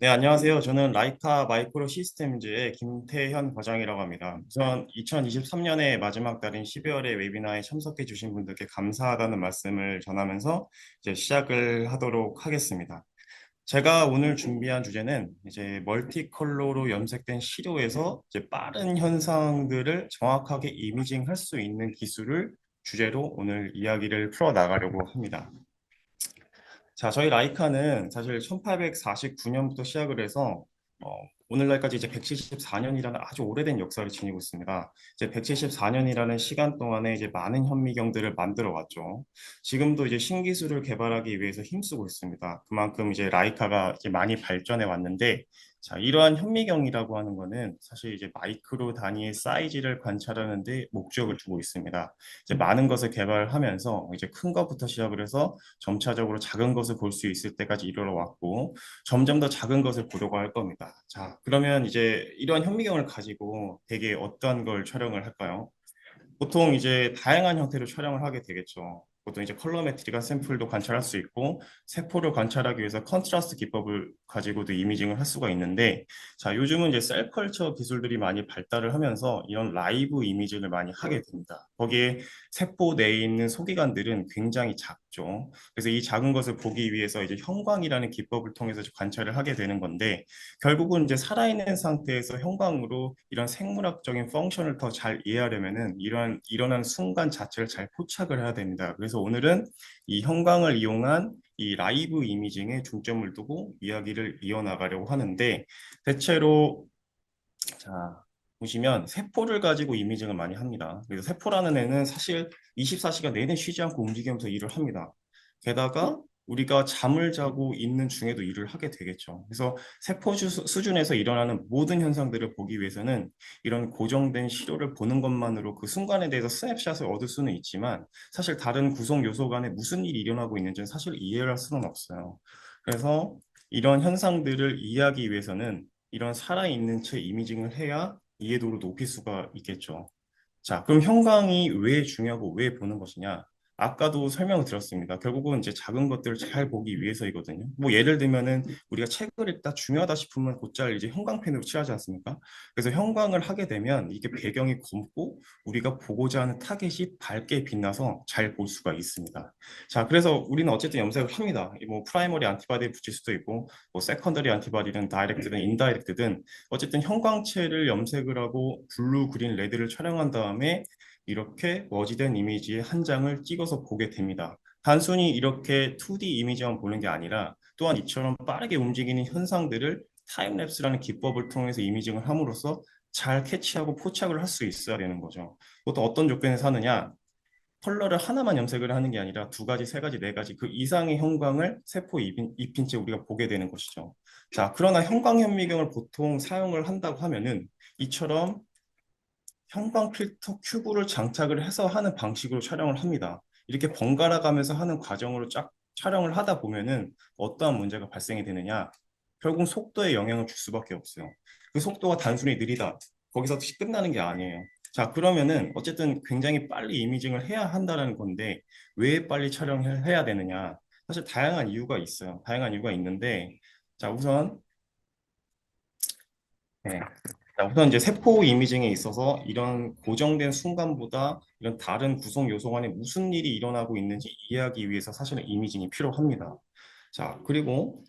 네, 안녕하세요. 저는 라이카 마이크로 시스템즈의 김태현 과장이라고 합니다. 우선 2023년의 마지막 달인 12월에 웨비나에 참석해 주신 분들께 감사하다는 말씀을 전하면서 이제 시작을 하도록 하겠습니다. 제가 오늘 준비한 주제는 이제 멀티 컬러로 염색된 시료에서 이제 빠른 현상들을 정확하게 이미징할 수 있는 기술을 주제로 오늘 이야기를 풀어 나가려고 합니다. 자, 저희 라이카는 사실 1849년부터 시작을 해서 어, 오늘날까지 이제 174년이라는 아주 오래된 역사를 지니고 있습니다. 이제 174년이라는 시간 동안에 이제 많은 현미경들을 만들어 왔죠. 지금도 이제 신기술을 개발하기 위해서 힘쓰고 있습니다. 그만큼 이제 라이카가 이제 많이 발전해 왔는데, 자, 이러한 현미경이라고 하는 거는 사실 이제 마이크로 단위의 사이즈를 관찰하는 데 목적을 두고 있습니다. 이제 많은 것을 개발하면서 이제 큰 것부터 시작을 해서 점차적으로 작은 것을 볼 수 있을 때까지 이르러 왔고 점점 더 작은 것을 보려고 할 겁니다. 자, 그러면 이제 이러한 현미경을 가지고 대개 어떤 걸 촬영을 할까요? 보통 이제 다양한 형태로 촬영을 하게 되겠죠. 보통 이제 컬러메트리가 샘플도 관찰할 수 있고 세포를 관찰하기 위해서 컨트라스트 기법을 가지고도 이미징을 할 수가 있는데, 자, 요즘은 이제 셀 컬처 기술들이 많이 발달을 하면서 이런 라이브 이미징을 많이 하게 됩니다. 거기에 세포 내에 있는 소기관들은 굉장히 작죠. 그래서 이 작은 것을 보기 위해서 이제 형광이라는 기법을 통해서 관찰을 하게 되는 건데, 결국은 이제 살아있는 상태에서 형광으로 이런 생물학적인 펑션을 더 잘 이해하려면은 이러한 일어나는 순간 자체를 잘 포착을 해야 됩니다. 그래서 오늘은 이 형광을 이용한 이 라이브 이미징에 중점을 두고 이야기를 이어나가려고 하는데, 대체로 자, 보시면 세포를 가지고 이미징을 많이 합니다. 그래서 세포라는 애는 사실 24시간 내내 쉬지 않고 움직이면서 일을 합니다. 게다가 우리가 잠을 자고 있는 중에도 일을 하게 되겠죠. 그래서 세포 수준에서 일어나는 모든 현상들을 보기 위해서는 이런 고정된 시료를 보는 것만으로 그 순간에 대해서 스냅샷을 얻을 수는 있지만, 사실 다른 구성 요소 간에 무슨 일이 일어나고 있는지는 사실 이해를 할 수는 없어요. 그래서 이런 현상들을 이해하기 위해서는 이런 살아있는 채 이미징을 해야 이해도를 높일 수가 있겠죠. 자, 그럼 형광이 왜 중요하고 왜 보는 것이냐? 아까도 설명을 드렸습니다. 결국은 이제 작은 것들을 잘 보기 위해서이거든요. 뭐 예를 들면은 우리가 책을 읽다 중요하다 싶으면 곧잘 이제 형광펜으로 칠하지 않습니까? 그래서 형광을 하게 되면 이게 배경이 검고 우리가 보고자 하는 타겟이 밝게 빛나서 잘 볼 수가 있습니다. 자, 그래서 우리는 어쨌든 염색을 합니다. 뭐 프라이머리 안티바디를 붙일 수도 있고, 뭐 세컨더리 안티바디든 다이렉트든 인다이렉트든 어쨌든 형광체를 염색을 하고 블루, 그린, 레드를 촬영한 다음에 이렇게 워지된 이미지의 한 장을 찍어서 보게 됩니다. 단순히 이렇게 2D 이미지만 보는 게 아니라 또한 이처럼 빠르게 움직이는 현상들을 타임랩스라는 기법을 통해서 이미징을 함으로써 잘 캐치하고 포착을 할 수 있어야 되는 거죠. 보통 어떤 조건에서 하느냐? 컬러를 하나만 염색을 하는 게 아니라 두 가지, 세 가지, 네 가지 그 이상의 형광을 세포에 입힌 채 우리가 보게 되는 것이죠. 자, 그러나 형광 현미경을 보통 사용을 한다고 하면은 이처럼 형광 필터 큐브를 장착을 해서 하는 방식으로 촬영을 합니다. 이렇게 번갈아 가면서 하는 과정으로 쫙 촬영을 하다 보면은 어떠한 문제가 발생이 되느냐? 결국 속도에 영향을 줄 수밖에 없어요. 그 속도가 단순히 느리다. 거기서 끝나는 게 아니에요. 자, 그러면은 어쨌든 굉장히 빨리 이미징을 해야 한다는 건데 왜 빨리 촬영해야 되느냐? 사실 다양한 이유가 있어요. 다양한 이유가 있는데, 자, 우선 네. 자, 우선 이제 세포 이미징에 있어서 이런 고정된 순간보다 이런 다른 구성 요소 간에 무슨 일이 일어나고 있는지 이해하기 위해서 사실은 이미징이 필요합니다. 자, 그리고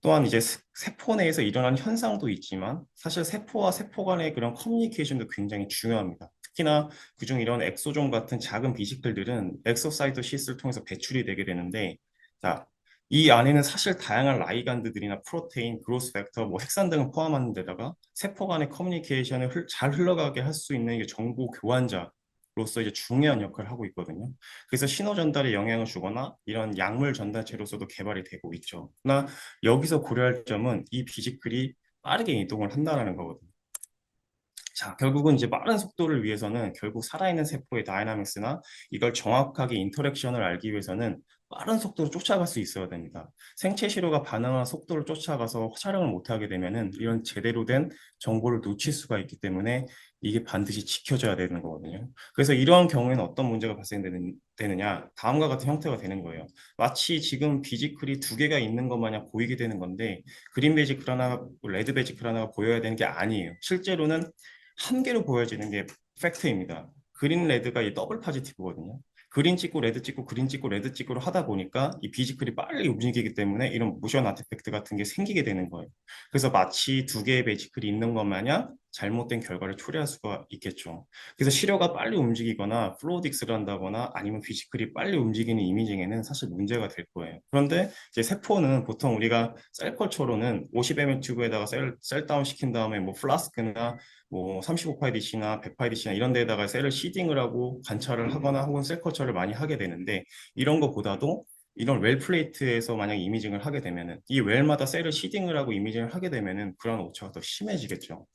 또한 이제 세포 내에서 일어나는 현상도 있지만 사실 세포와 세포 간의 그런 커뮤니케이션도 굉장히 중요합니다. 특히나 그중 이런 엑소존 같은 작은 비식들들은 엑소사이토시스를 통해서 배출이 되게 되는데, 자, 이 안에는 사실 다양한 라이간드들이나 프로테인, 그로스 팩터, 뭐 핵산 등을 포함하는 데다가 세포 간의 커뮤니케이션을 잘 흘러가게 할 수 있는 이게 정보 교환자로서 이제 중요한 역할을 하고 있거든요. 그래서 신호 전달에 영향을 주거나 이런 약물 전달체로서도 개발이 되고 있죠. 그러나 여기서 고려할 점은 이 비지클이 빠르게 이동을 한다는 거거든요. 자, 결국은 이제 빠른 속도를 위해서는 결국 살아있는 세포의 다이나믹스나 이걸 정확하게 인터랙션을 알기 위해서는 빠른 속도로 쫓아갈 수 있어야 됩니다. 생체 시료가 반응한 속도를 쫓아가서 촬영을 못하게 되면은 이런 제대로 된 정보를 놓칠 수가 있기 때문에 이게 반드시 지켜져야 되는 거거든요. 그래서 이러한 경우에는 어떤 문제가 발생되느냐, 다음과 같은 형태가 되는 거예요. 마치 지금 비지클이 두 개가 있는 것 마냥 보이게 되는 건데 그린 베지클 하나, 레드 베지클 하나가 보여야 되는 게 아니에요. 실제로는 한 개로 보여지는 게 팩트입니다. 그린 레드가 이 더블 파지티브거든요. 그린 찍고 레드 찍고 그린 찍고 레드 찍고로 하다 보니까 이 비지클이 빨리 움직이기 때문에 이런 모션 아티팩트 같은 게 생기게 되는 거예요. 그래서 마치 두 개의 베지클이 있는 것 마냥 잘못된 결과를 초래할 수가 있겠죠. 그래서 시료가 빨리 움직이거나 플로우딕스를 한다거나 아니면 비지클이 빨리 움직이는 이미징에는 사실 문제가 될 거예요. 그런데 이제 세포는 보통 우리가 셀컬처로는 50ml 튜브에다가 셀 다운 시킨 다음에 뭐 플라스크나 뭐 35파이 DC나 100파이 DC나 이런 데다가 셀을 시딩을 하고 관찰을 하거나 혹은 셀 컬처를 많이 하게 되는데 이런 것보다도 이런 웰 플레이트에서 만약 이미징을 하게 되면은 이 웰마다 셀을 시딩을 하고 이미징을 하게 되면은 불안 오차가 더 심해지겠죠.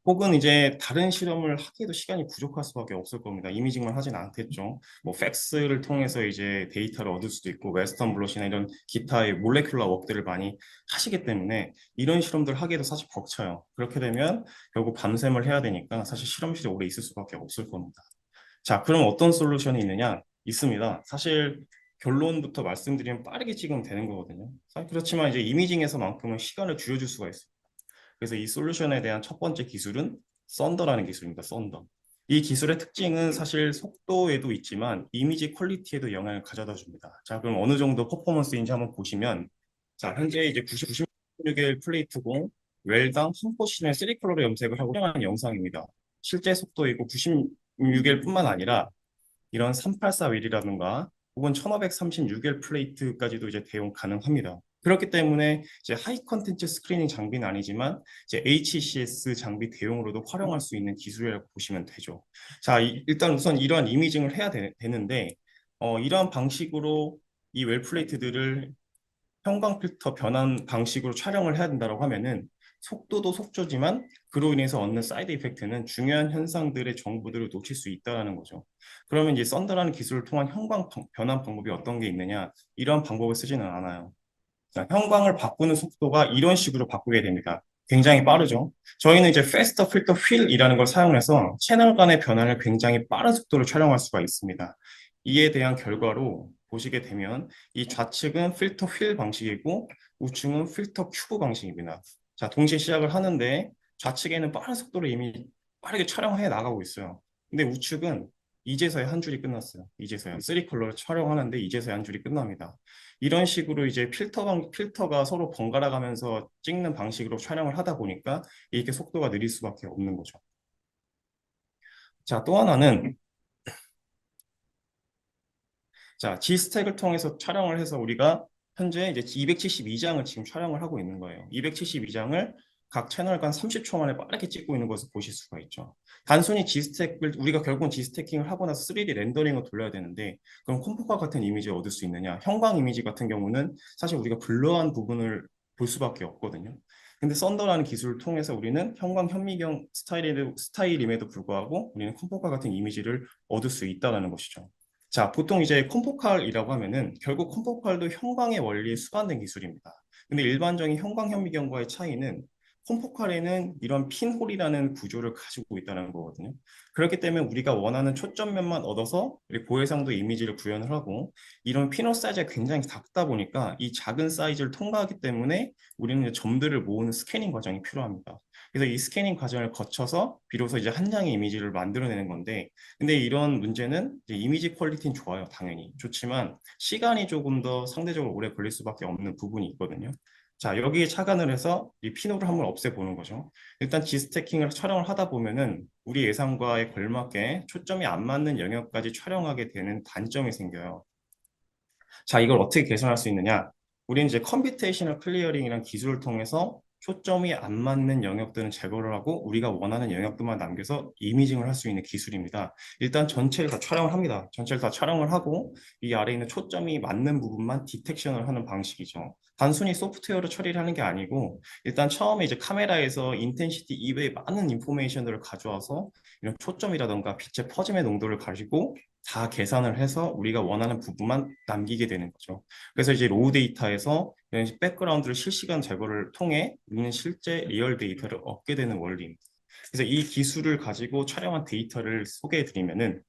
혹은 이제 다른 실험을 하기에도 시간이 부족할 수밖에 없을 겁니다. 이미징만 하진 않겠죠. 뭐 팩스를 통해서 이제 데이터를 얻을 수도 있고 웨스턴 블롯이나 이런 기타의 몰레큘러 웍들을 많이 하시기 때문에 이런 실험들 하기에도 사실 벅차요. 그렇게 되면 결국 밤샘을 해야 되니까 사실 실험실에 오래 있을 수밖에 없을 겁니다. 자, 그럼 어떤 솔루션이 있느냐? 있습니다. 사실 결론부터 말씀드리면 빠르게 찍으면 되는 거거든요. 그렇지만 이제 이미징에서만큼은 시간을 줄여줄 수가 있어요. 그래서 이 솔루션에 대한 첫 번째 기술은 썬더라는 기술입니다. 썬더. 이 기술의 특징은 사실 속도에도 있지만 이미지 퀄리티에도 영향을 가져다 줍니다. 자, 그럼 어느 정도 퍼포먼스인지 한번 보시면 자, 현재 이제 96일 플레이트공 웰당 한 포션의 3컬러로 염색을 하고 촬영한 영상입니다. 실제 속도이고 96일 뿐만 아니라 이런 384윌이라든가 혹은 1536일 플레이트까지도 이제 대용 가능합니다. 그렇기 때문에 이제 하이 컨텐츠 스크리닝 장비는 아니지만 이제 HCS 장비 대용으로도 활용할 수 있는 기술이라고 보시면 되죠. 자, 일단 우선 이러한 이미징을 해야 되는데 이러한 방식으로 이 웰 플레이트들을 형광 필터 변환 방식으로 촬영을 해야 된다고 하면은 속도도 속도지만 그로 인해서 얻는 사이드 이펙트는 중요한 현상들의 정보들을 놓칠 수 있다는 거죠. 그러면 이제 썬더라는 기술을 통한 형광 변환 방법이 어떤 게 있느냐? 이런 방법을 쓰지는 않아요. 자, 형광을 바꾸는 속도가 이런 식으로 바꾸게 됩니다. 굉장히 빠르죠. 저희는 이제 Faster Filter Wheel이라는 걸 사용해서 채널 간의 변화를 굉장히 빠른 속도로 촬영할 수가 있습니다. 이에 대한 결과로 보시게 되면 이 좌측은 필터 휠 방식이고 우측은 필터 큐브 방식입니다. 자, 동시에 시작을 하는데 좌측에는 빠른 속도로 이미 빠르게 촬영해 나가고 있어요. 근데 우측은 이제서야 한 줄이 끝났어요. 이제서야 3컬러를 촬영하는데 이제서야 한 줄이 끝납니다. 이런 식으로 이제 필터가 서로 번갈아 가면서 찍는 방식으로 촬영을 하다 보니까 이렇게 속도가 느릴 수밖에 없는 거죠. 자, 또 하나는 자, G스택을 통해서 촬영을 해서 우리가 현재 이제 272장을 지금 촬영을 하고 있는 거예요. 272장을 각 채널 간 30초 만에 빠르게 찍고 있는 것을 보실 수가 있죠. 단순히 G스택을 우리가 결국은 G스태킹을 하고 나서 3D 렌더링을 돌려야 되는데 그럼 콤포카 같은 이미지를 얻을 수 있느냐? 형광 이미지 같은 경우는 사실 우리가 블러한 부분을 볼 수밖에 없거든요. 근데 썬더라는 기술을 통해서 우리는 형광 현미경 스타일임에도 불구하고 우리는 콤포카 같은 이미지를 얻을 수 있다는 것이죠. 자, 보통 이제 콤포칼이라고 하면은 결국 콤포칼도 형광의 원리에 수반된 기술입니다. 근데 일반적인 형광 현미경과의 차이는 콤포칼에는 이런 핀홀이라는 구조를 가지고 있다는 거거든요. 그렇기 때문에 우리가 원하는 초점면만 얻어서 우리 고해상도 이미지를 구현을 하고 이런 핀홀 사이즈가 굉장히 작다 보니까 이 작은 사이즈를 통과하기 때문에 우리는 점들을 모으는 스캐닝 과정이 필요합니다. 그래서 이 스캐닝 과정을 거쳐서 비로소 이제 한 장의 이미지를 만들어내는 건데 근데 이런 문제는 이제 이미지 퀄리티는 좋아요, 당연히. 좋지만 시간이 조금 더 상대적으로 오래 걸릴 수밖에 없는 부분이 있거든요. 자, 여기에 착안을 해서 이 피노를 한번 없애보는 거죠. 일단 G스태킹을 촬영을 하다 보면은 우리 예상과에 걸맞게 초점이 안 맞는 영역까지 촬영하게 되는 단점이 생겨요. 자, 이걸 어떻게 개선할 수 있느냐? 우리는 이제 컴퓨테이셔널 클리어링이라는 기술을 통해서 초점이 안 맞는 영역들은 제거를 하고 우리가 원하는 영역들만 남겨서 이미징을 할 수 있는 기술입니다. 일단 전체를 다 촬영을 합니다. 전체를 다 촬영을 하고 이 아래에 있는 초점이 맞는 부분만 디텍션을 하는 방식이죠. 단순히 소프트웨어로 처리를 하는 게 아니고 일단 처음에 이제 카메라에서 인텐시티 이외의 많은 인포메이션들을 가져와서 이런 초점이라던가 빛의 퍼짐의 농도를 가지고 다 계산을 해서 우리가 원하는 부분만 남기게 되는 거죠. 그래서 이제 로우 데이터에서 이런 백그라운드를 실시간 제거를 통해 우리는 실제 리얼 데이터를 얻게 되는 원리입니다. 그래서 이 기술을 가지고 촬영한 데이터를 소개해 드리면은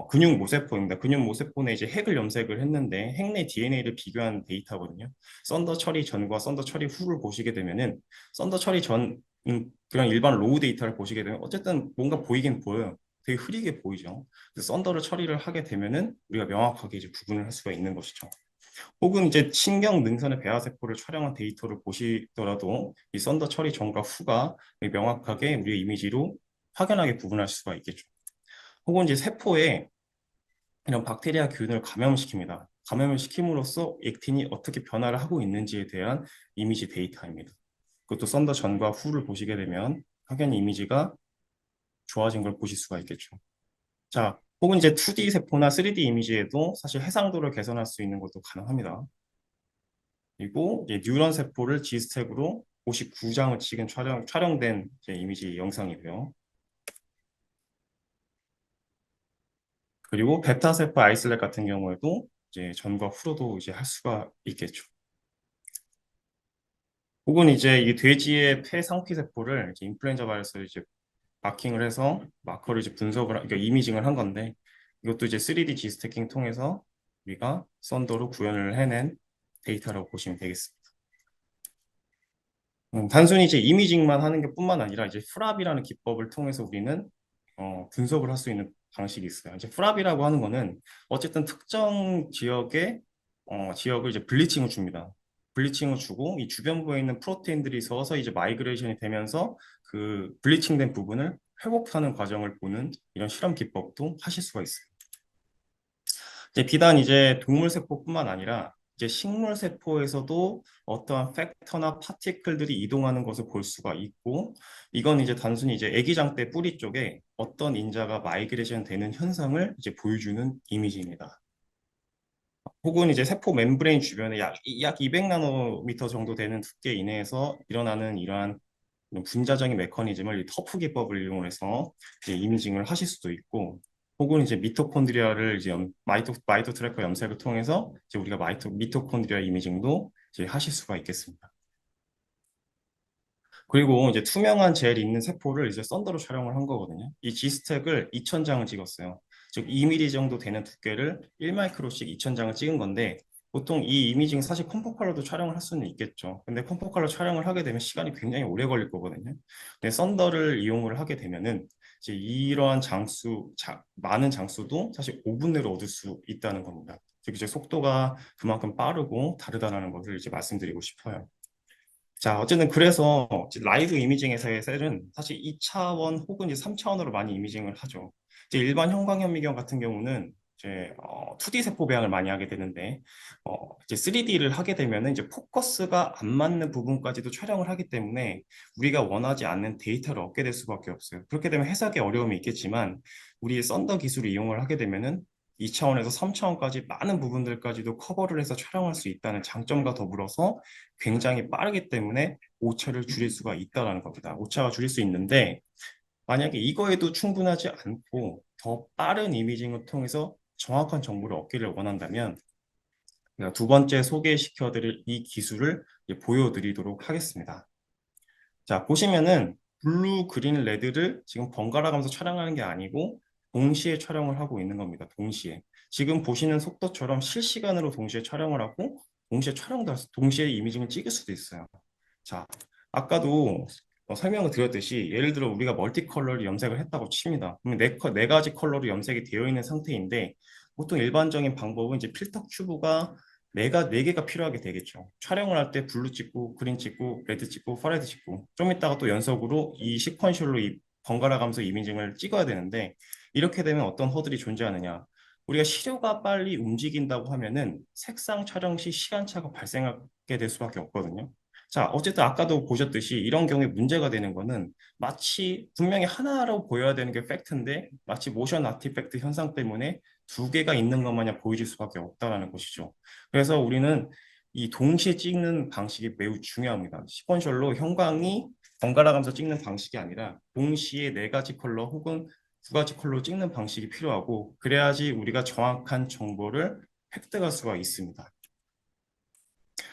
근육 모세포입니다. 근육 모세포에 이제 핵을 염색을 했는데 핵 내 DNA를 비교한 데이터거든요. 썬더 처리 전과 썬더 처리 후를 보시게 되면은 썬더 처리 전 그냥 일반 로우 데이터를 보시게 되면 어쨌든 뭔가 보이긴 보여요. 되게 흐리게 보이죠. 그래서 썬더를 처리를 하게 되면은 우리가 명확하게 이제 구분을 할 수가 있는 것이죠. 혹은 이제 신경 능선의 배아세포를 촬영한 데이터를 보시더라도 이 썬더 처리 전과 후가 명확하게 우리의 이미지로 확연하게 구분할 수가 있겠죠. 혹은 이제 세포에 이런 박테리아 균을 감염시킵니다. 감염을 시킴으로써 액틴이 어떻게 변화를 하고 있는지에 대한 이미지 데이터입니다. 그것도 썬더 전과 후를 보시게 되면 확연히 이미지가 좋아진 걸 보실 수가 있겠죠. 자, 혹은 이제 2D 세포나 3D 이미지에도 사실 해상도를 개선할 수 있는 것도 가능합니다. 그리고 이제 뉴런 세포를 G스택으로 59장을 찍은 촬영된 이제 이미지 영상이고요. 그리고 베타 세포 아이슬렛 같은 경우에도 이제 전과 후로도 이제 할 수가 있겠죠. 혹은 이제 이 돼지의 폐 상피 세포를 이제 인플루엔자 바이러스를 이제 마킹을 해서 마커를 이제 그러니까 이미징을 한 건데 이것도 이제 3D G스태킹 통해서 우리가 썬더로 구현을 해낸 데이터라고 보시면 되겠습니다. 단순히 이제 이미징만 하는 게 뿐만 아니라 이제 프랍이라는 기법을 통해서 우리는 분석을 할 수 있는 방식이 있어요. 이제 프랍이라고 하는 거는 어쨌든 특정 지역을 이제 블리칭을 줍니다. 블리칭을 주고 이 주변부에 있는 프로테인들이 서서 이제 마이그레이션이 되면서 그 블리칭된 부분을 회복하는 과정을 보는 이런 실험 기법도 하실 수가 있어요. 이제 비단 이제 동물 세포뿐만 아니라 이제 식물 세포에서도 어떠한 팩터나 파티클들이 이동하는 것을 볼 수가 있고 이건 이제 단순히 이제 아기장대 뿌리 쪽에 어떤 인자가 마이그레이션 되는 현상을 이제 보여주는 이미지입니다. 혹은 이제 세포 멤브레인 주변에 약 200나노미터 정도 되는 두께 이내에서 일어나는 이러한 분자적인 메커니즘을 이 터프 기법을 이용해서 이제 이미징을 하실 수도 있고, 혹은 이제 미토콘드리아를 이제 마이토 트래커 염색을 통해서 이제 우리가 미토콘드리아 이미징도 이제 하실 수가 있겠습니다. 그리고 이제 투명한 젤 있는 세포를 이제 썬더로 촬영을 한 거거든요. 이 G스택을 2000장을 찍었어요. 즉 2mm 정도 되는 두께를 1마이크로씩 2000장을 찍은 건데 보통 이 이미징 사실 컴포 컬러도 촬영을 할 수는 있겠죠. 근데 컴포 컬러 촬영을 하게 되면 시간이 굉장히 오래 걸릴 거거든요. 근데 썬더를 이용을 하게 되면은 이제 이러한 많은 장수도 사실 5분 내로 얻을 수 있다는 겁니다. 즉 이제 속도가 그만큼 빠르고 다르다는 것을 이제 말씀드리고 싶어요. 자, 어쨌든 그래서 이제 라이브 이미징에서의 셀은 사실 2차원 혹은 이제 3차원으로 많이 이미징을 하죠. 이제 일반 형광현미경 같은 경우는 이제 2D 세포 배양을 많이 하게 되는데 이제 3D를 하게 되면은 이제 포커스가 안 맞는 부분까지도 촬영을 하기 때문에 우리가 원하지 않는 데이터를 얻게 될 수밖에 없어요. 그렇게 되면 해석에 어려움이 있겠지만 우리 썬더 기술을 이용을 하게 되면은 2차원에서 3차원까지 많은 부분들까지도 커버를 해서 촬영할 수 있다는 장점과 더불어서 굉장히 빠르기 때문에 오차를 줄일 수가 있다는 겁니다. 오차가 줄일 수 있는데 만약에 이거에도 충분하지 않고 더 빠른 이미징을 통해서 정확한 정보를 얻기를 원한다면 제가 두 번째 소개시켜드릴 이 기술을 보여드리도록 하겠습니다. 자, 보시면은 블루, 그린, 레드를 지금 번갈아 가면서 촬영하는 게 아니고 동시에 촬영을 하고 있는 겁니다. 동시에. 지금 보시는 속도처럼 실시간으로 동시에 촬영을 하고 동시에 이미징을 찍을 수도 있어요. 자, 아까도 설명을 드렸듯이 예를 들어 우리가 멀티 컬러를 염색을 했다고 칩니다. 그러면 네 가지 컬러로 염색이 되어 있는 상태인데 보통 일반적인 방법은 이제 필터 큐브가 네 개가 필요하게 되겠죠. 촬영을 할 때 블루 찍고 그린 찍고 레드 찍고 퍼레드 찍고 좀 이따가 또 연속으로 이 시퀀셜로 번갈아 가면서 이미징을 찍어야 되는데 이렇게 되면 어떤 허들이 존재하느냐. 우리가 시료가 빨리 움직인다고 하면은 색상 촬영 시 시간차가 발생하게 될 수밖에 없거든요. 자, 어쨌든 아까도 보셨듯이 이런 경우에 문제가 되는 거는 마치 분명히 하나로 보여야 되는 게 팩트인데 마치 모션 아티팩트 현상 때문에 두 개가 있는 것 마냥 보여질 수밖에 없다라는 것이죠. 그래서 우리는 이 동시에 찍는 방식이 매우 중요합니다. 시퀀셜로 형광이 번갈아 가면서 찍는 방식이 아니라 동시에 네 가지 컬러 혹은 두 가지 컬러로 찍는 방식이 필요하고 그래야지 우리가 정확한 정보를 획득할 수가 있습니다.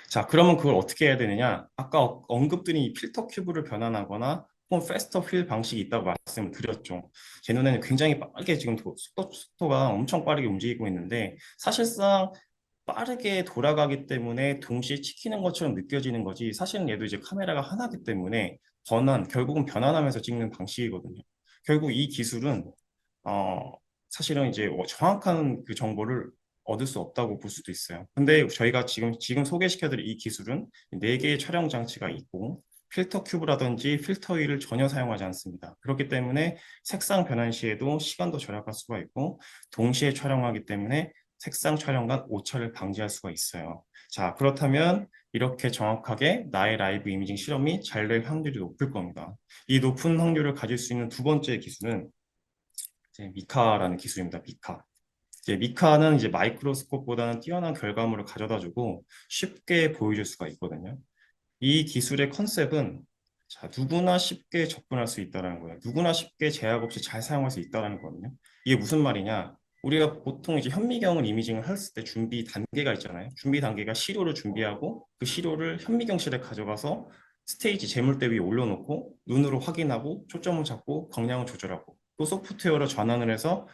자, 그러면 그걸 어떻게 해야 되느냐? 아까 언급드린 이 필터 큐브를 변환하거나 혹은 페스터 휠 방식이 있다고 말씀을 드렸죠. 제 눈에는 굉장히 빠르게 지금 속도가 엄청 빠르게 움직이고 있는데 사실상 빠르게 돌아가기 때문에 동시에 찍히는 것처럼 느껴지는 거지 사실은 얘도 이제 카메라가 하나이기 때문에 결국은 변환하면서 찍는 방식이거든요. 결국 이 기술은 어, 사실은 이제 정확한 그 정보를 얻을 수 없다고 볼 수도 있어요. 근데 저희가 지금 소개시켜드릴 이 기술은 네개의 촬영 장치가 있고 필터 큐브라든지 필터 휠을 전혀 사용하지 않습니다. 그렇기 때문에 색상 변환 시에도 시간도 절약할 수가 있고 동시에 촬영하기 때문에 색상 촬영과 오차를 방지할 수가 있어요. 자, 그렇다면 이렇게 정확하게 나의 라이브 이미징 실험이 잘 될 확률이 높을 겁니다. 이 높은 확률을 가질 수 있는 두 번째 기술은 이제 미카라는 기술입니다. 미카. 이제 미카는 이제 마이크로스코프보다는 뛰어난 결과물을 가져다주고 쉽게 보여줄 수가 있거든요. 이 기술의 컨셉은 자, 누구나 쉽게 접근할 수 있다는 거예요. 누구나 쉽게 제약 없이 잘 사용할 수 있다는 거거든요. 이게 무슨 말이냐? 우리가 보통 이제 현미경을 이미징을 했을 때 준비 단계가 있잖아요. 준비 단계가 시료를 준비하고 그 시료를 현미경실에 가져가서 스테이지 재물대 위에 올려놓고 눈으로 확인하고 초점을 잡고 광량을 조절하고 또 소프트웨어로 전환을 해서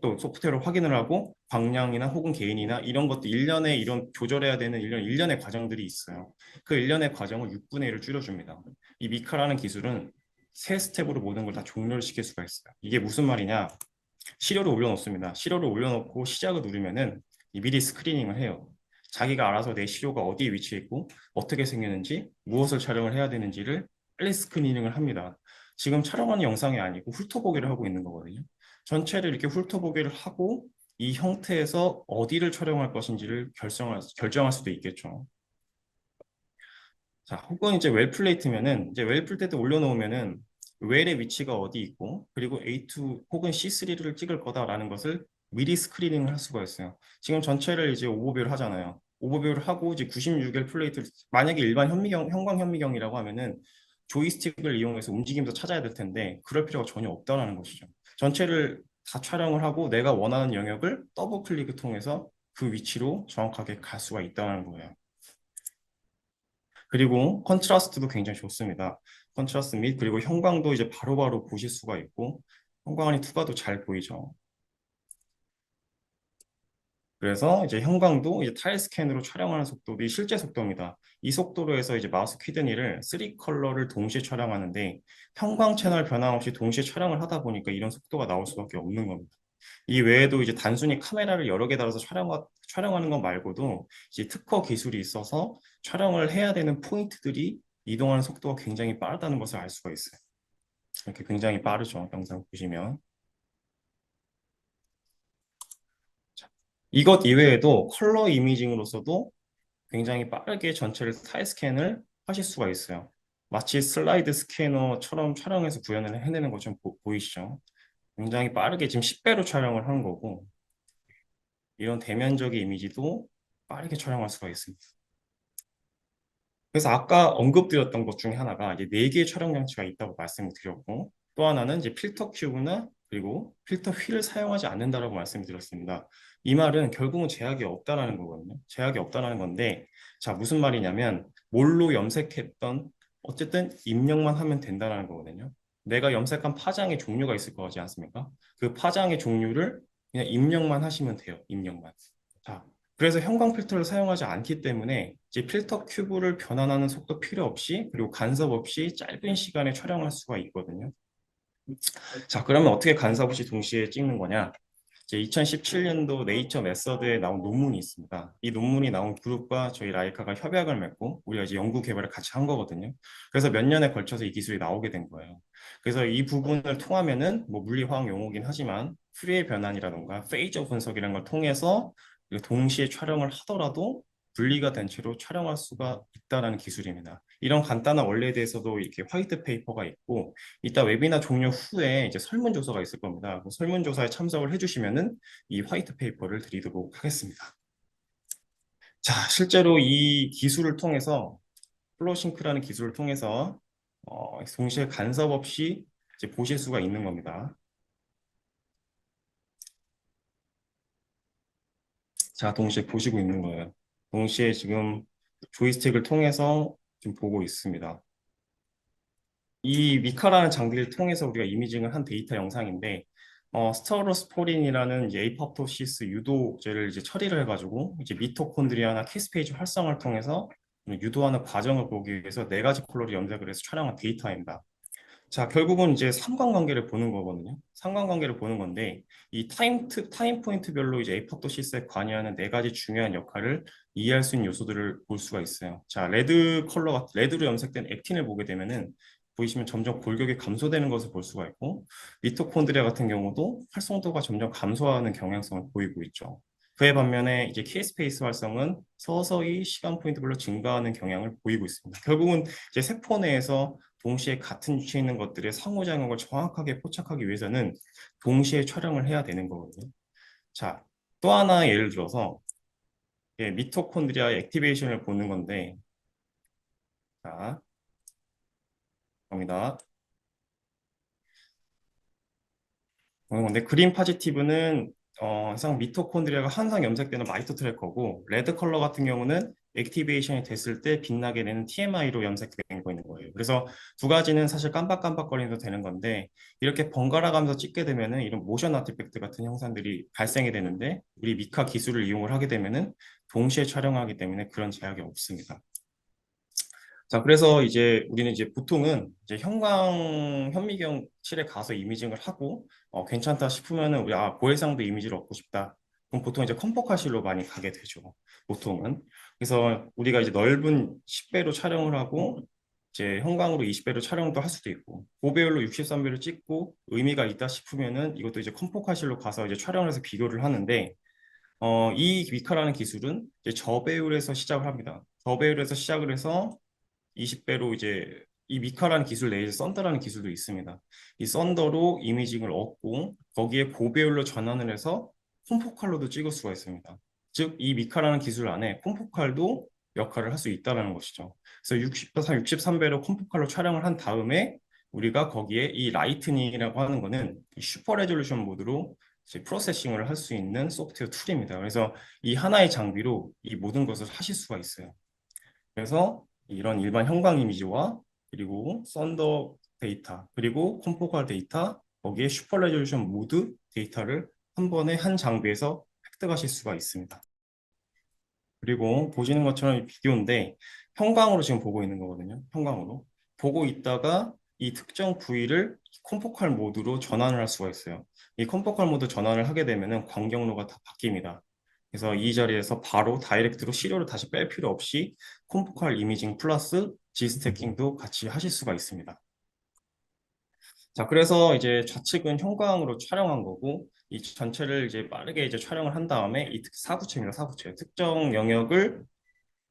또 소프트웨어로 확인을 하고 광량이나 혹은 게인이나 이런 것도 일련의 이런 조절해야 되는 일련의 과정들이 있어요. 그 일련의 과정을 6분의 1을 줄여줍니다. 이 미카라는 기술은 세 스텝으로 모든 걸 다 종료를 시킬 수가 있어요. 이게 무슨 말이냐? 시료를 올려놓습니다. 시료를 올려놓고 시작을 누르면은 미리 스크리닝을 해요. 자기가 알아서 내 시료가 어디에 위치해 있고 어떻게 생겼는지 무엇을 촬영을 해야 되는지를 빨리 스크리닝을 합니다. 지금 촬영하는 영상이 아니고 훑어보기를 하고 있는 거거든요. 전체를 이렇게 훑어보기를 하고 이 형태에서 어디를 촬영할 것인지를 결정할 수도 있겠죠. 자, 혹은 이제 웰 플레이트면은 이제 웰 플레이트 올려놓으면은 웰의 위치가 어디 있고 그리고 A2 혹은 C3를 찍을 거다라는 것을 미리 스크리닝을 할 수가 있어요. 지금 전체를 이제 오버뷰를 하잖아요. 오버뷰를 하고 이제 96일 플레이트를 만약에 일반 형광 현미경이라고 하면은 조이스틱을 이용해서 움직이면서 찾아야 될 텐데 그럴 필요가 전혀 없다라는 것이죠. 전체를 다 촬영을 하고 내가 원하는 영역을 더블 클릭을 통해서 그 위치로 정확하게 갈 수가 있다는 거예요. 그리고 컨트라스트도 굉장히 좋습니다. 컨트라스트 및 그리고 형광도 이제 바로바로 보실 수가 있고 형광안이 투과도 잘 보이죠. 그래서 이제 형광도 이제 타일 스캔으로 촬영하는 속도도 실제 속도입니다. 이 속도로 해서 이제 마우스 키드니를 3컬러를 동시에 촬영하는데 형광 채널 변화 없이 동시에 촬영을 하다 보니까 이런 속도가 나올 수밖에 없는 겁니다. 이 외에도 이제 단순히 카메라를 여러 개 달아서 촬영하는 것 말고도 이제 특허 기술이 있어서 촬영을 해야 되는 포인트들이 이동하는 속도가 굉장히 빠르다는 것을 알 수가 있어요. 이렇게 굉장히 빠르죠. 영상 보시면. 자, 이것 이외에도 컬러 이미징으로서도 굉장히 빠르게 전체를 타일 스캔을 하실 수가 있어요. 마치 슬라이드 스캐너처럼 촬영해서 구현을 해내는 것처럼 보이시죠? 굉장히 빠르게 지금 10배로 촬영을 한 거고 이런 대면적인 이미지도 빠르게 촬영할 수가 있습니다. 그래서 아까 언급드렸던 것 중에 하나가 이제 네 개의 촬영 장치가 있다고 말씀을 드렸고 또 하나는 이제 필터 큐브나 그리고 필터 휠을 사용하지 않는다라고 말씀을 드렸습니다. 이 말은 결국은 제약이 없다라는 거거든요. 제약이 없다라는 건데 자 무슨 말이냐면 뭘로 염색했던 어쨌든 입력만 하면 된다라는 거거든요. 내가 염색한 파장의 종류가 있을 거지 않습니까? 그 파장의 종류를 그냥 입력만 하시면 돼요. 입력만. 자, 그래서 형광 필터를 사용하지 않기 때문에 이제 필터 큐브를 변환하는 속도 필요 없이 그리고 간섭 없이 짧은 시간에 촬영할 수가 있거든요. 자, 그러면 어떻게 간섭 없이 동시에 찍는 거냐? 이제 2017년도 네이처 메서드에 나온 논문이 있습니다. 이 논문이 나온 그룹과 저희 라이카가 협약을 맺고 우리가 이제 연구 개발을 같이 한 거거든요. 그래서 몇 년에 걸쳐서 이 기술이 나오게 된 거예요. 그래서 이 부분을 통하면은 뭐 물리화학 용어긴 하지만 퓨리의 변환이라던가 페이저 분석이라는 걸 통해서 동시에 촬영을 하더라도 분리가 된 채로 촬영할 수가 있다는 기술입니다. 이런 간단한 원리에 대해서도 이렇게 화이트 페이퍼가 있고 이따 웨비나 종료 후에 이제 설문조사가 있을 겁니다. 그 설문조사에 참석을 해주시면은 이 화이트 페이퍼를 드리도록 하겠습니다. 자, 실제로 이 기술을 통해서 플로싱크라는 기술을 통해서 동시에 간섭 없이 이제 보실 수가 있는 겁니다. 자, 동시에 보시고 있는 거예요. 동시에 지금 조이스틱을 통해서 지금 보고 있습니다. 이 미카라는 장비를 통해서 우리가 이미징을 한 데이터 영상인데, 스테로스포린이라는 이제 에이팝토시스 유도제를 이제 처리를 해가지고 이제 미토콘드리아나 캐스페이지 활성화를 통해서 유도하는 과정을 보기 위해서 네 가지 컬러를 염색을 해서 촬영한 데이터입니다. 자, 결국은 이제 상관관계를 보는 거거든요. 상관관계를 보는 건데, 이 타임 포인트별로 이제 에이팝토시스에 관여하는 네 가지 중요한 역할을 이해할 수 있는 요소들을 볼 수가 있어요. 자, 레드로 염색된 액틴을 보게 되면은, 보이시면 점점 골격이 감소되는 것을 볼 수가 있고, 미토콘드리아 같은 경우도 활성도가 점점 감소하는 경향성을 보이고 있죠. 그에 반면에 이제 K스페이스 활성은 서서히 시간 포인트별로 증가하는 경향을 보이고 있습니다. 결국은 이제 세포 내에서 동시에 같은 위치에 있는 것들의 상호작용을 정확하게 포착하기 위해서는 동시에 촬영을 해야 되는 거거든요. 자, 또 하나 예를 들어서 미토콘드리아의 액티베이션을 보는 건데, 자, 갑니다. 근데 그린 파지티브는 항상 미토콘드리아가 항상 염색되는 마이토 트래커고 레드 컬러 같은 경우는 액티베이션이 됐을 때 빛나게 되는 TMI로 염색되고 있는 거예요. 그래서 두 가지는 사실 깜빡깜빡거리도 되는 건데 이렇게 번갈아 가면서 찍게 되면은 이런 모션 아티팩트 같은 형상들이 발생이 되는데 우리 미카 기술을 이용을 하게 되면은 동시에 촬영하기 때문에 그런 제약이 없습니다. 자, 그래서 이제 우리는 이제 보통은 이제 현미경실에 가서 이미징을 하고 괜찮다 싶으면은 우리 고해상도 이미지를 얻고 싶다. 그럼 보통 이제 컴포카실로 많이 가게 되죠. 보통은. 그래서 우리가 이제 넓은 10배로 촬영을 하고 이제 형광으로 20배로 촬영도 할 수도 있고 고배율로 63배로 찍고 의미가 있다 싶으면은 이것도 이제 컴포카실로 가서 이제 촬영을 해서 비교를 하는데 이 미카라는 기술은 이제 저배율에서 시작을 합니다. 저배율에서 시작을 해서 20배로 이제 이 미카라는 기술 내에서 썬더라는 기술도 있습니다. 이 썬더로 이미징을 얻고 거기에 고배율로 전환을 해서 콤포칼로도 찍을 수가 있습니다. 즉, 이 미카라는 기술 안에 콤포칼도 역할을 할 수 있다는 것이죠. 그래서 63배로 콤포칼로 촬영을 한 다음에 우리가 거기에 이 라이트닝이라고 하는 거는 이 슈퍼 레졸루션 모드로 이제 프로세싱을 할 수 있는 소프트웨어 툴입니다. 그래서 이 하나의 장비로 이 모든 것을 하실 수가 있어요. 그래서 이런 일반 형광 이미지와 그리고 썬더 데이터 그리고 콤포컬 데이터 거기에 슈퍼 레졸루션 모드 데이터를 한 번에 한 장비에서 획득하실 수가 있습니다. 그리고 보시는 것처럼 이 비디오인데 형광으로 지금 보고 있는 거거든요. 형광으로 보고 있다가 이 특정 부위를 콤포컬 모드로 전환을 할 수가 있어요. 이 콤포컬 모드 전환을 하게 되면은 광경로가 다 바뀝니다. 그래서 이 자리에서 바로 다이렉트로 시료를 다시 뺄 필요 없이 콤포컬 이미징 플러스 G스태킹도 같이 하실 수가 있습니다. 자, 그래서 이제 좌측은 형광으로 촬영한 거고, 이 전체를 이제 빠르게 이제 촬영을 한 다음에 이 사구체입니다, 사구체. 특정 영역을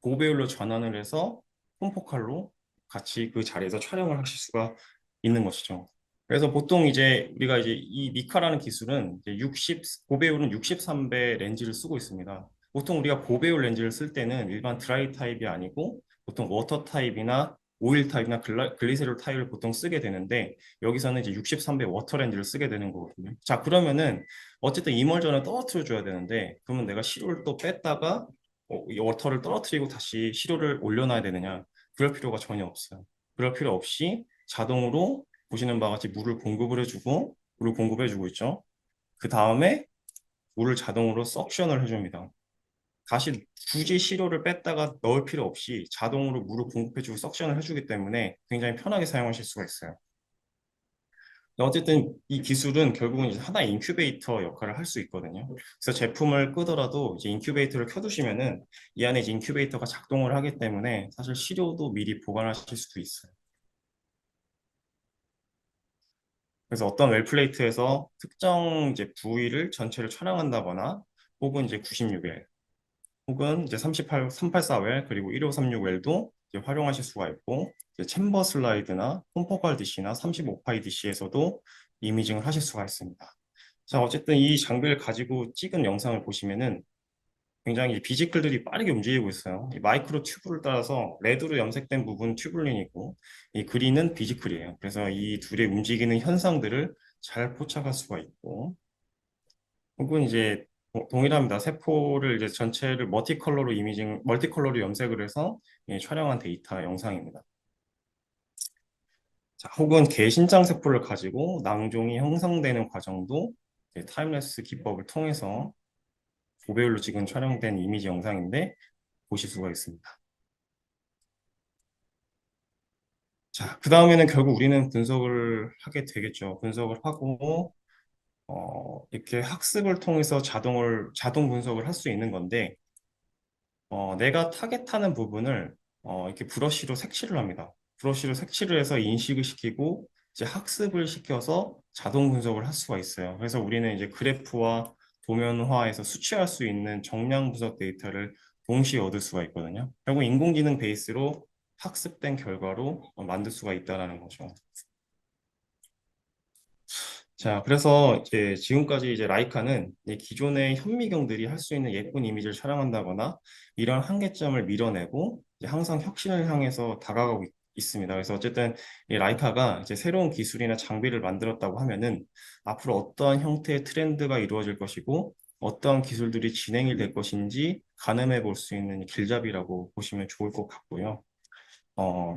고배율로 전환을 해서 홈포칼로 같이 그 자리에서 촬영을 하실 수가 있는 것이죠. 그래서 보통 이제 우리가 이제 이 미카라는 기술은 이제 고배율은 63배 렌즈를 쓰고 있습니다. 보통 우리가 고배율 렌즈를 쓸 때는 일반 드라이 타입이 아니고 보통 워터 타입이나 오일 타입이나 글리세롤 타입을 보통 쓰게 되는데 여기서는 이제 63배 워터 렌즈를 쓰게 되는 거거든요. 자, 그러면은 어쨌든 이멀전을 떨어뜨려 줘야 되는데 그러면 내가 시료를 또 뺐다가 이 워터를 떨어뜨리고 다시 시료를 올려놔야 되느냐? 그럴 필요가 전혀 없어요. 그럴 필요 없이 자동으로 보시는 바와 같이 물을 공급해주고 있죠. 그 다음에 물을 자동으로 석션을 해줍니다. 다시 굳이 시료를 뺐다가 넣을 필요 없이 자동으로 물을 공급해주고 석션을 해주기 때문에 굉장히 편하게 사용하실 수가 있어요. 어쨌든 이 기술은 결국은 이제 하나의 인큐베이터 역할을 할 수 있거든요. 그래서 제품을 끄더라도 이제 인큐베이터를 켜두시면은 이 안에 이제 인큐베이터가 작동을 하기 때문에 사실 시료도 미리 보관하실 수도 있어요. 그래서 어떤 웰플레이트에서 특정 이제 부위를 전체를 촬영한다거나 혹은 이제 96회 혹은 이제 384웰 그리고 1536웰도 활용하실 수가 있고 이제 챔버 슬라이드나 콤포컬 DC나 35파이 DC에서도 이미징을 하실 수가 있습니다. 자, 어쨌든 이 장비를 가지고 찍은 영상을 보시면은 굉장히 비지클들이 빠르게 움직이고 있어요. 이 마이크로 튜브를 따라서 레드로 염색된 부분 튜블린이고 이 그린은 비지클이에요. 그래서 이 둘의 움직이는 현상들을 잘 포착할 수가 있고 혹은 이제 동일합니다. 세포를 이제 전체를 멀티컬러로 염색을 해서 예, 촬영한 데이터 영상입니다. 자, 혹은 개신장 세포를 가지고 낭종이 형성되는 과정도 이제 타임랩스 기법을 통해서 고배율로 지금 촬영된 이미지 영상인데 보실 수가 있습니다. 자, 그 다음에는 결국 우리는 분석을 하게 되겠죠. 분석을 하고 이렇게 학습을 통해서 자동 분석을 할 수 있는 건데, 내가 타겟하는 부분을 이렇게 브러쉬로 색칠을 합니다. 브러쉬로 색칠을 해서 인식을 시키고, 이제 학습을 시켜서 자동 분석을 할 수가 있어요. 그래서 우리는 이제 그래프와 도면화에서 수치할 수 있는 정량 분석 데이터를 동시에 얻을 수가 있거든요. 결국 인공지능 베이스로 학습된 결과로 만들 수가 있다는 거죠. 자, 그래서 이제 지금까지 이제 라이카는 이 기존의 현미경들이 할 수 있는 예쁜 이미지를 촬영한다거나 이런 한계점을 밀어내고 이제 항상 혁신을 향해서 다가가고 있습니다. 그래서 어쨌든 이 라이카가 이제 새로운 기술이나 장비를 만들었다고 하면은 앞으로 어떠한 형태의 트렌드가 이루어질 것이고 어떠한 기술들이 진행이 될 것인지 가늠해 볼 수 있는 길잡이라고 보시면 좋을 것 같고요.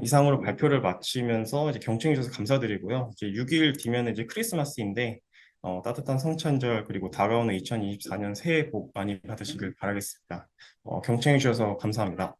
이상으로 발표를 마치면서 이제 경청해 주셔서 감사드리고요. 이제 6일 뒤면 이제 크리스마스인데 따뜻한 성탄절 그리고 다가오는 2024년 새해 복 많이 받으시길 바라겠습니다. 경청해 주셔서 감사합니다.